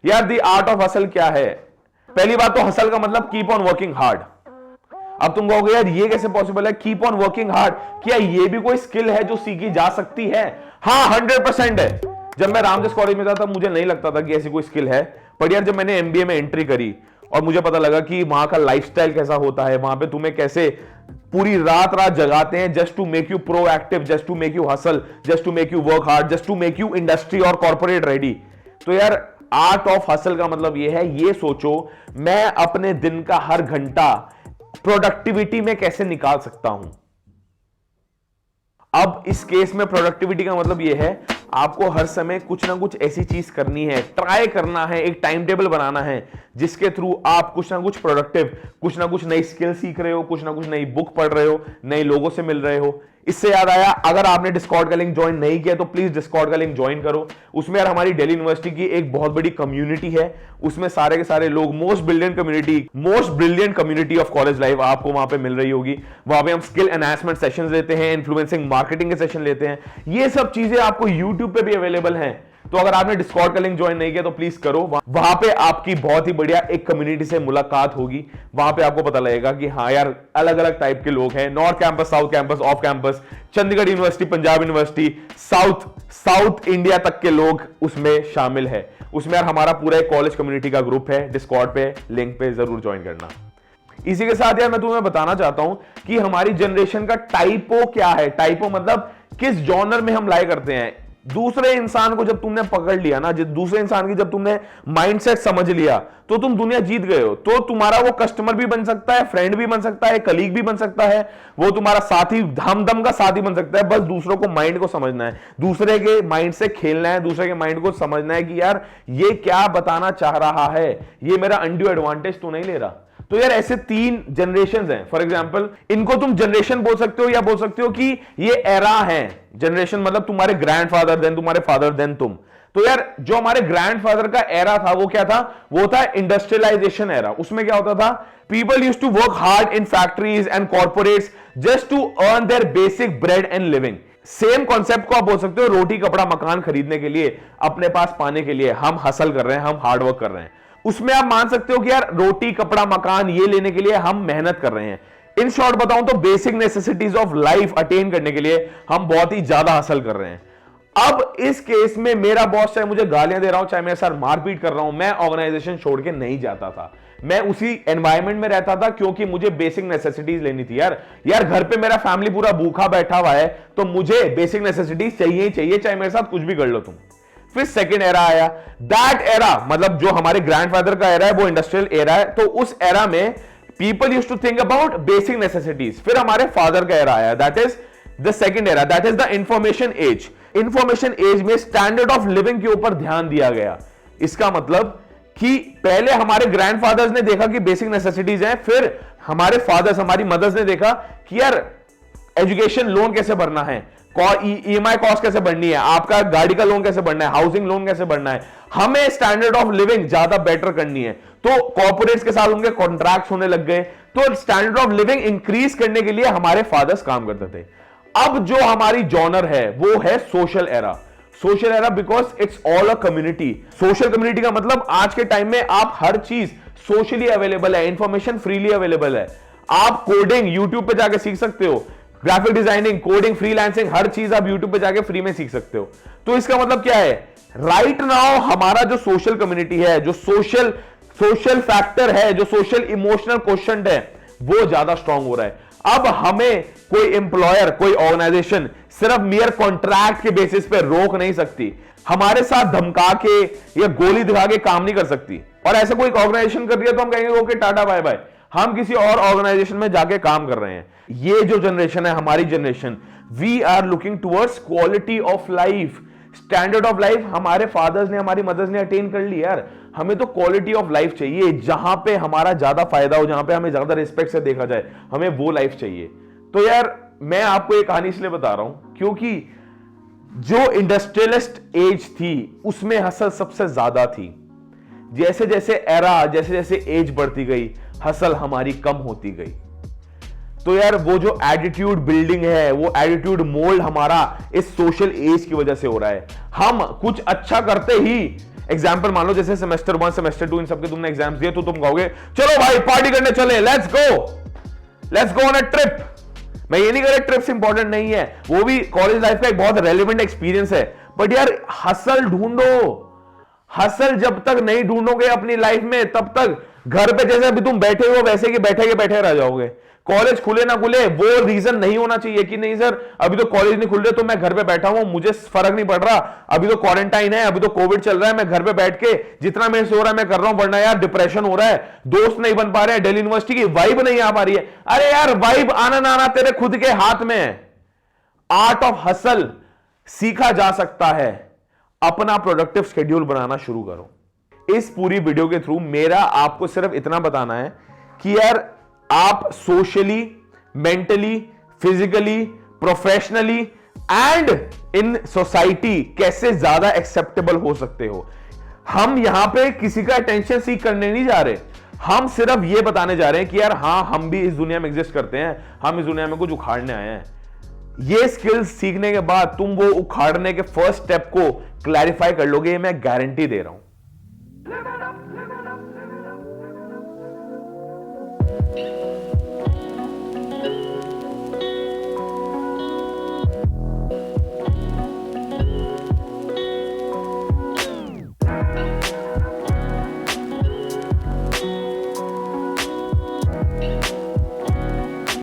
यार दी art of hustle क्या है? पहली बात तो हसल का मतलब कीप ऑन वर्किंग हार्ड। अब तुम कहोगे यार ये कैसे पॉसिबल है, कीप ऑन वर्किंग हार्ड? क्या ये भी कोई स्किल है जो सीखी जा सकती है? हाँ 100% है। जब मैं रामजस कॉलेज में था तब मुझे नहीं लगता था कि ऐसी कोई स्किल है, पर यार जब मैंने एमबीए में एंट्री करी और मुझे पता लगा कि वहां का लाइफस्टाइल कैसा होता है, वहां पे तुम्हें कैसे पूरी रात रात जगाते हैं just to make you proactive, just to make you hustle, just to make you work hard, just to make you industry और कॉर्पोरेट रेडी। तो यार आर्ट ऑफ हसल का मतलब ये है, ये सोचो मैं अपने दिन का हर घंटा प्रोडक्टिविटी में कैसे निकाल सकता हूं। अब इस केस में प्रोडक्टिविटी का मतलब यह है आपको हर समय कुछ ना कुछ ऐसी चीज करनी है, ट्राई करना है, एक टाइम टेबल बनाना है जिसके थ्रू आप कुछ ना कुछ प्रोडक्टिव, कुछ ना कुछ नई स्किल सीख रहे हो, कुछ ना कुछ नई बुक पढ़ रहे हो, नए लोगों से मिल रहे हो। इससे याद आया, अगर आपने डिस्कॉर्ड का लिंक ज्वाइन नहीं किया तो प्लीज डिस्कॉर्ड का लिंक ज्वाइन करो। उसमें यार हमारी दिल्ली यूनिवर्सिटी की एक बहुत बड़ी कम्युनिटी है, उसमें सारे के सारे लोग, most brilliant community of college life आपको वहां पे मिल रही होगी। वहां पे हम स्किल एनहांसमेंट सेशंस लेते हैं, इन्फ्लुएंसिंग मार्केटिंग के सेशन लेते हैं। ये सब चीजें आपको यूट्यूब पे भी अवेलेबल हैं। तो अगर आपने डिस्कॉर्ड का लिंक ज्वाइन नहीं किया तो प्लीज करो। वहां पे आपकी बहुत ही बढ़िया एक कम्युनिटी से मुलाकात होगी। वहां पे आपको पता लगेगा कि हाँ यार अलग अलग टाइप के लोग हैं, north campus, south campus, off campus, Chandigarh university, Punjab university, south India तक के लोग उसमें शामिल है। उसमें यार हमारा पूरा एक कॉलेज कम्युनिटी का ग्रुप है, डिस्कॉर्ड पे लिंक पे जरूर ज्वाइन करना। इसी के साथ यार मैं तुम्हें बताना चाहता हूं कि हमारी जनरेशन का टाइपो क्या है। टाइपो मतलब किस जॉनर में हम लाई करते हैं। दूसरे इंसान को जब तुमने पकड़ लिया ना, दूसरे इंसान की जब तुमने माइंडसेट समझ लिया तो तुम दुनिया जीत गए हो। तो तुम्हारा वो कस्टमर भी बन सकता है, फ्रेंड भी बन सकता है, कलीग भी बन सकता है, वो तुम्हारा साथी, हमदम का साथी बन सकता है। बस दूसरों को माइंड को समझना है, दूसरे के माइंड से खेलना है, दूसरे के माइंड को समझना है कि यार ये क्या बताना चाह रहा है, ये मेरा अनड्यू एडवांटेज तो नहीं ले रहा। तो यार ऐसे 3 जनरेशन हैं। फॉर एग्जाम्पल इनको तुम जनरेशन बोल सकते हो या बोल सकते हो कि ये एरा है। जनरेशन मतलब तुम्हारे ग्रैंडफादर, देन तुम्हारे फादर, देन तुम। तो यार जो हमारे ग्रैंडफादर का एरा था वो क्या था? वो था इंडस्ट्रियलाइजेशन एरा। उसमें क्या होता था? People used to work hard in factories and corporates just to earn their basic bread and living. Same concept को आप बोल सकते हो रोटी कपड़ा मकान खरीदने के लिए, अपने पास पाने के लिए हम हसल कर रहे हैं, हम हार्डवर्क कर रहे हैं। उसमें आप मान सकते हो कि यार रोटी कपड़ा मकान ये लेने के लिए हम मेहनत कर रहे हैं। इन शॉर्ट बताऊं तो basic necessities of life attain करने के लिए हम बहुत ही ज्यादा हासिल कर रहे हैं। अब इस केस में मेरा बॉस चाहे मुझे गालियां दे रहा हूं, चाहे मेरे साथ मारपीट कर रहा हूं, मैं ऑर्गेनाइजेशन छोड़ के नहीं जाता था। मैं उसी एनवायरमेंट में रहता था क्योंकि मुझे बेसिक नेसेसिटीज लेनी थी। यार घर पे मेरा फैमिली पूरा भूखा बैठा हुआ है तो मुझे बेसिक नेसेसिटीज चाहिए ही चाहिए, चाहे मेरे साथ कुछ भी कर लो तुम। फिर सेकेंड एरा आया। दैट एरा मतलब जो हमारे ग्रैंडफादर का एरा है वो इंडस्ट्रियल एरा है। तो उस एरा में people used to think about basic necessities. फिर हमारे फादर का एरा आया, that is the second era, that is the information age. Information age में स्टैंडर्ड ऑफ लिविंग के ऊपर ध्यान दिया गया। इसका मतलब कि पहले हमारे ग्रैंडफादर्स ने देखा कि बेसिक नेसेसिटीज हैं, फिर हमारे फादर्स, हमारी मदर्स ने देखा कि यार एजुकेशन लोन कैसे भरना है, ईएमआई कॉस्ट कैसे बढ़नी है, आपका गाड़ी का लोन कैसे बढ़ना है, हाउसिंग लोन कैसे बढ़ना है, हमें स्टैंडर्ड ऑफ लिविंग ज्यादा बेटर करनी है। तो कॉर्पोरेट्स के साथ उनके कॉन्ट्रैक्ट्स होने लग गए। तो स्टैंडर्ड ऑफ लिविंग इंक्रीज करने के लिए हमारे फादर्स काम करते थे। अब जो हमारी जॉनर है वो है social era. Social era because it's all a community. Social community का मतलब आज के टाइम में आप हर चीज सोशली अवेलेबल है, इंफॉर्मेशन फ्रीली अवेलेबल है। आप कोडिंग यूट्यूब पे जाके सीख सकते हो, ग्राफिक डिजाइनिंग, कोडिंग, फ्रीलांसिंग, हर चीज आप यूट्यूब पे जाके फ्री में सीख सकते हो। तो इसका मतलब क्या है? राइट नाउ हमारा जो सोशल कम्युनिटी है, जो सोशल फैक्टर है, जो सोशल इमोशनल क्वेश्चन है, वो ज्यादा स्ट्रांग हो रहा है। अब हमें कोई एम्प्लॉयर, कोई ऑर्गेनाइजेशन सिर्फ मियर कॉन्ट्रैक्ट के बेसिस पे रोक नहीं सकती, हमारे साथ धमका के या गोली दिखा के काम नहीं कर सकती। और ऐसा कोई ऑर्गेनाइजेशन कर रही है तो हम कहेंगे ओके टाटा बाय बाय, हम किसी और ऑर्गेनाइजेशन में जाके काम कर रहे हैं। ये जो जनरेशन है, हमारी generation, we are looking towards quality of life, standard of life. हमारे फादर्स ने, हमारी मदर्स ने अटेन कर ली यार, हमें तो क्वालिटी ऑफ लाइफ चाहिए, जहां पे हमारा ज्यादा फायदा हो, जहां पे हमें ज्यादा रिस्पेक्ट से देखा जाए, हमें वो लाइफ चाहिए। तो यार मैं आपको एक कहानी इसलिए बता रहा हूं क्योंकि जो इंडस्ट्रियलिस्ट एज थी उसमें हसल सबसे ज्यादा थी। जैसे जैसे एरा, जैसे जैसे एज बढ़ती गई, हसल हमारी कम होती गई। तो यार वो जो एटीट्यूड बिल्डिंग है, वो एटीट्यूड मोल्ड हमारा इस सोशल एज की वजह से हो रहा है। हम कुछ अच्छा करते ही एग्जाम्पल मान लो जैसे सेमेस्टर 1 सेमेस्टर 2 इन सबके तुमने एग्जाम्स दिए, तो तुम कहोगे चलो भाई पार्टी करने चले, let's go on a trip. मैं ये नहीं कह रहा ट्रिप्स इंपॉर्टेंट नहीं है, वो भी कॉलेज लाइफ का एक बहुत रेलेवेंट एक्सपीरियंस है, बट यार हसल ढूंढो। हसल जब तक नहीं ढूंढोगे अपनी लाइफ में, तब तक घर पे जैसे अभी तुम बैठे हो वैसे कि बैठे रह जाओगे। कॉलेज खुले ना खुले वो रीजन नहीं होना चाहिए कि नहीं सर अभी तो कॉलेज नहीं खुल रहे तो मैं घर पे बैठा हूं, मुझे फर्क नहीं पड़ रहा, अभी तो क्वारंटाइन है, अभी तो कोविड चल रहा है, मैं घर पे बैठ के जितना मेरे से हो रहा है मैं कर रहा हूं, वरना यार डिप्रेशन हो रहा है, दोस्त नहीं बन पा रहे हैं, दिल्ली यूनिवर्सिटी की वाइब नहीं आ पा रही है। अरे यार वाइब आना ना आना तेरे खुद के हाथ में है। आर्ट ऑफ हसल सीखा जा सकता है, अपना प्रोडक्टिव शेड्यूल बनाना शुरू करो। इस पूरी वीडियो के थ्रू मेरा आपको सिर्फ इतना बताना है कि यार आप socially, mentally, physically, professionally and in society कैसे ज्यादा एक्सेप्टेबल हो सकते हो। हम यहां पे किसी का अटेंशन सीख करने नहीं जा रहे, हम सिर्फ ये बताने जा रहे हैं कि यार हां हम भी इस दुनिया में एग्जिस्ट करते हैं, हम इस दुनिया में कुछ उखाड़ने आए हैं। ये स्किल्स सीखने के बाद तुम वो उखाड़ने के फर्स्ट स्टेप को क्लैरिफाई कर लोगे, ये मैं गारंटी दे रहा हूं।